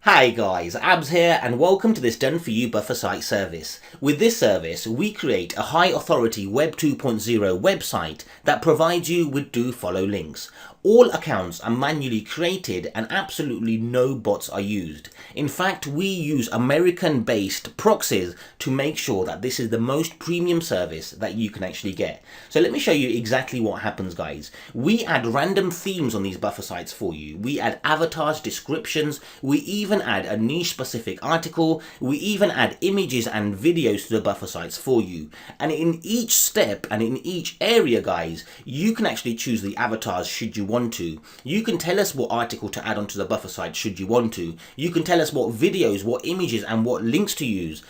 Hi guys, Abs here and welcome to this Done For You Buffer Site service. With this service, we create a high authority Web 2.0 website that provides you with do follow links. All accounts are manually created and absolutely no bots are used. In fact, we use American-based proxies to make sure that this is the most premium service that you can actually get. So let me show you exactly what happens, guys. We add random themes on these buffer sites for you. We add avatars, descriptions, we even add a niche specific article, we even add images and videos to the buffer sites for you. And in each step and in each area, guys, you can actually choose the avatars should you want to. You can tell us what article to add onto the buffer site should you want to. You can tell us what videos, what images and what links to use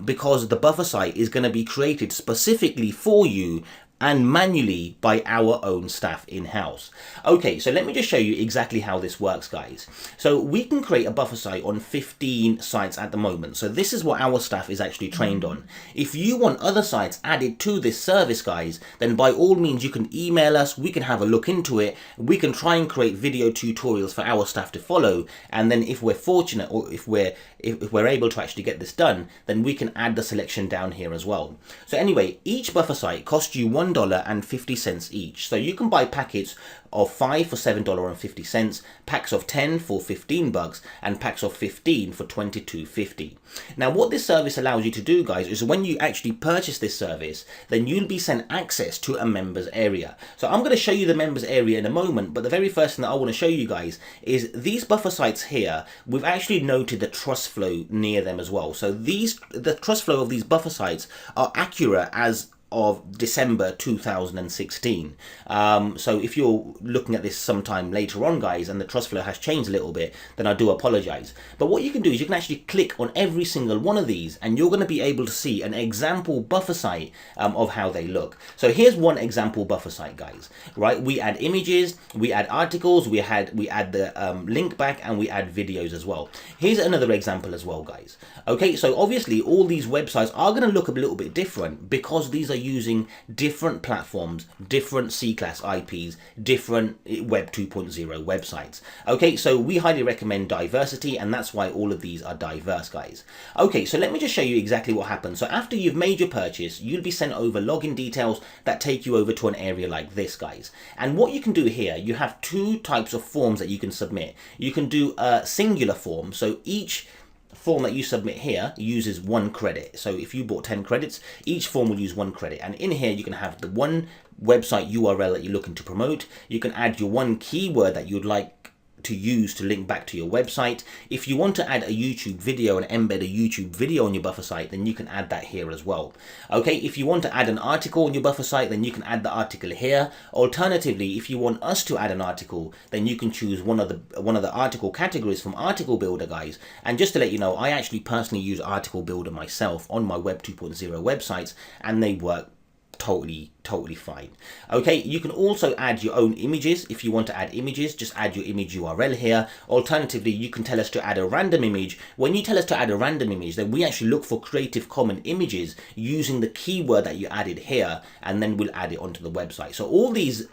because the buffer site is going to be created specifically for you and manually by our own staff in-house. Okay, so let me just show you exactly how this works, guys. So we can create a buffer site on 15 sites at the moment. So this is what our staff is actually trained on. If you want other sites added to this service, guys, then by all means you can email us, we can have a look into it, we can try and create video tutorials for our staff to follow, and then if we're fortunate or if we're able to actually get this done, then we can add the selection down here as well. So anyway, each buffer site costs you $1.50 each. So you can buy packets of 5 for $7.50, packs of 10 for $15, and packs of 15 for $22.50. Now what this service allows you to do, guys, is when you actually purchase this service, then you'll be sent access to a members area. So I'm going to show you the members area in a moment, but the very first thing that I want to show you guys is these buffer sites here. We've actually noted the trust flow near them as well. So the trust flow of these buffer sites are accurate as of December 2016. So if you're looking at this sometime later on, guys, and the trust flow has changed a little bit, then I do apologize. But what you can do is you can actually click on every single one of these and you're going to be able to see an example buffer site of how they look. So here's one example buffer site, guys, right? We add images, we add articles, we add the link back, and we add videos as well. Here's another example as well, guys. Okay, so obviously all these websites are going to look a little bit different because these are using different platforms, different C-class IPs, different Web 2.0 websites. Okay, so we highly recommend diversity, and that's why all of these are diverse, guys. Okay, so let me just show you exactly what happens. So after you've made your purchase, you'll be sent over login details that take you over to an area like this, guys. And what you can do here, you have two types of forms that you can submit. You can do a singular form, so each form that you submit here uses 1 credit. So if you bought 10 credits, each form will use 1 credit. And in here you can have the one website URL that you're looking to promote. You can add your one keyword that you'd like to use to link back to your website. If you want to add a YouTube video and embed a YouTube video on your buffer site, then you can add that here as well. Okay, if you want to add an article on your buffer site, then you can add the article here. Alternatively, if you want us to add an article, then you can choose one of the article categories from Article Builder, guys. And just to let you know, I actually personally use Article Builder myself on my Web 2.0 websites, and they work totally fine. Okay, you can also add your own images. If you want to add images, just add your image URL here. Alternatively, you can tell us to add a random image. When you tell us to add a random image, then we actually look for Creative Commons images using the keyword that you added here, and then we'll add it onto the website. So all these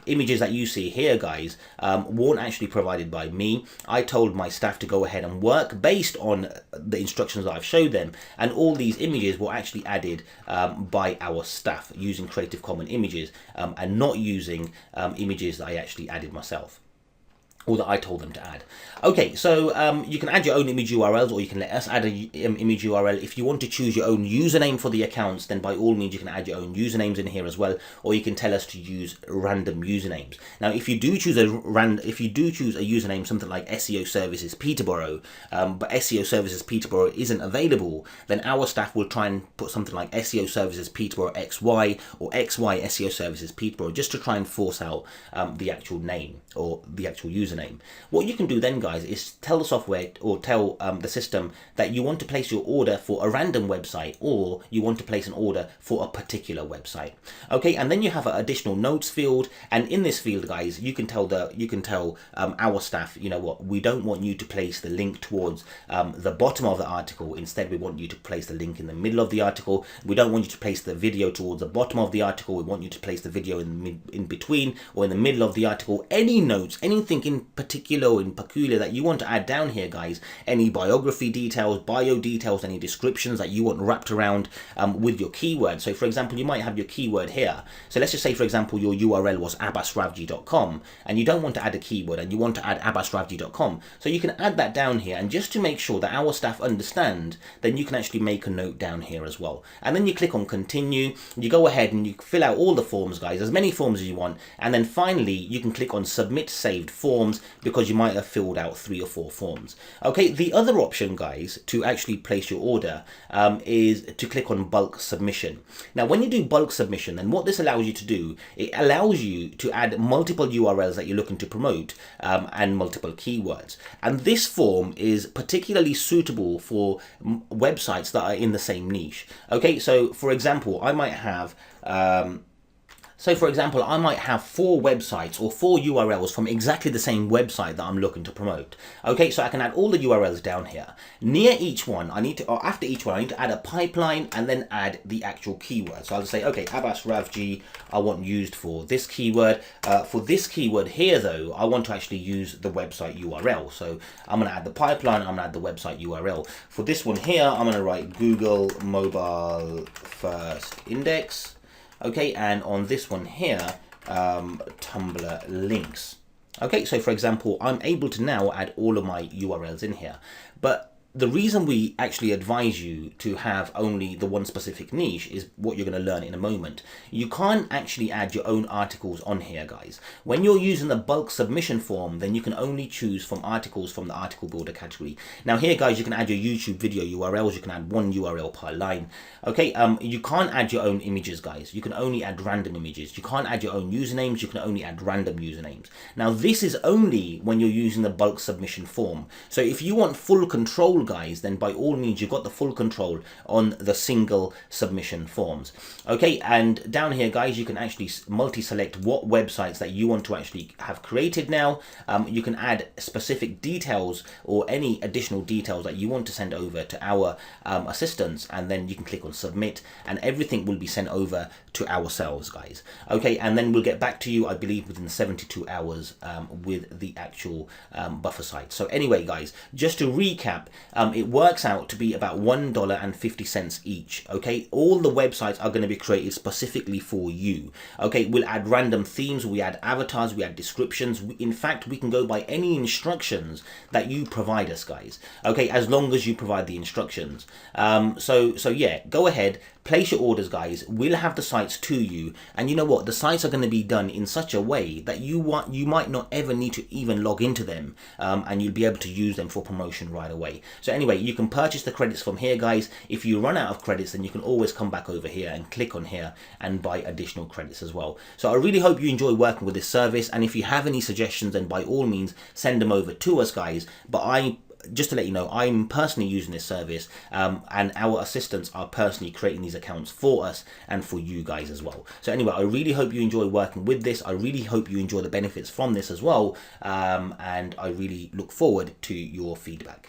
images that you see here, guys, weren't actually provided by me. I told my staff to go ahead and work based on the instructions that I've showed them, and all these images were actually added by our staff using Creative Commons images and not using images that I actually added myself, or that I told them to add. Okay, so you can add your own image URLs, or you can let us add an image URL. If you want to choose your own username for the accounts, then by all means you can add your own usernames in here as well, or you can tell us to use random usernames. Now, if you do choose a username, something like SEO Services Peterborough, but SEO Services Peterborough isn't available, then our staff will try and put something like SEO Services Peterborough XY or XY SEO Services Peterborough, just to try and force out the actual name or the actual username. What you can do then, guys, is tell the software or tell the system that you want to place your order for a random website, or you want to place an order for a particular website. Okay, and then you have an additional notes field, and in this field, guys, you can tell our staff, you know what, we don't want you to place the link towards the bottom of the article. Instead, we want you to place the link in the middle of the article. We don't want you to place the video towards the bottom of the article. We want you to place the video in between or in the middle of the article. Any notes, anything in in particular or in peculiar that you want to add down here, guys, any biography details, bio details, any descriptions that you want wrapped around with your keyword. So for example, you might have your keyword here. So let's just say, for example, your URL was abbasravji.com and you don't want to add a keyword and you want to add abbasravji.com. So you can add that down here, and just to make sure that our staff understand, then you can actually make a note down here as well. And then you click on continue, you go ahead and you fill out all the forms, guys, as many forms as you want, and then finally you can click on submit saved forms because you might have filled out 3 or 4 forms. Okay, the other option, guys, to actually place your order is to click on bulk submission. Now when you do bulk submission, then what this allows you to do, it allows you to add multiple URLs that you're looking to promote and multiple keywords. And this form is particularly suitable for websites that are in the same niche. Okay, so for example, I might have 4 websites or 4 URLs from exactly the same website that I'm looking to promote. Okay, so I can add all the URLs down here. Near each one, after each one, I need to add a pipeline and then add the actual keyword. So I'll say, okay, Abbas Ravji, I want used for this keyword. For this keyword here, though, I want to actually use the website URL. So I'm going to add the pipeline, I'm going to add the website URL. For this one here, I'm going to write Google Mobile First Index. Okay, and on this one here, Tumblr links. Okay, so for example, I'm able to now add all of my URLs in here. But the reason we actually advise you to have only the one specific niche is what you're going to learn in a moment. You can't actually add your own articles on here, guys. When you're using the bulk submission form, then you can only choose from articles from the article builder category. Now here, guys, you can add your YouTube video URLs. You can add 1 URL per line. Okay, you can't add your own images, guys. You can only add random images. You can't add your own usernames. You can only add random usernames. Now this is only when you're using the bulk submission form. So if you want full control, guys, then by all means you've got the full control on the single submission forms. Okay, and down here, guys, you can actually multi-select what websites that you want to actually have created now. You can add specific details or any additional details that you want to send over to our assistants, and then you can click on submit and everything will be sent over to ourselves, guys. Okay, and then we'll get back to you, I believe, within 72 hours with the actual buffer site. So anyway, guys, just to recap, it works out to be about $1.50 each. Okay, all the websites are going to be created specifically for you. Okay, we'll add random themes, we add avatars, we add descriptions. In fact, we can go by any instructions that you provide us, guys. Okay, as long as you provide the instructions. So yeah, go ahead, place your orders, guys. We'll have the sites to you, and you know what, the sites are going to be done in such a way that you might not ever need to even log into them, and you'll be able to use them for promotion right away. So anyway, you can purchase the credits from here, guys. If you run out of credits, then you can always come back over here and click on here and buy additional credits as well. So I really hope you enjoy working with this service, and if you have any suggestions, then by all means send them over to us, guys. But just to let you know, I'm personally using this service, and our assistants are personally creating these accounts for us and for you guys as well. So anyway, I really hope you enjoy working with this. I really hope you enjoy the benefits from this as well, and I really look forward to your feedback.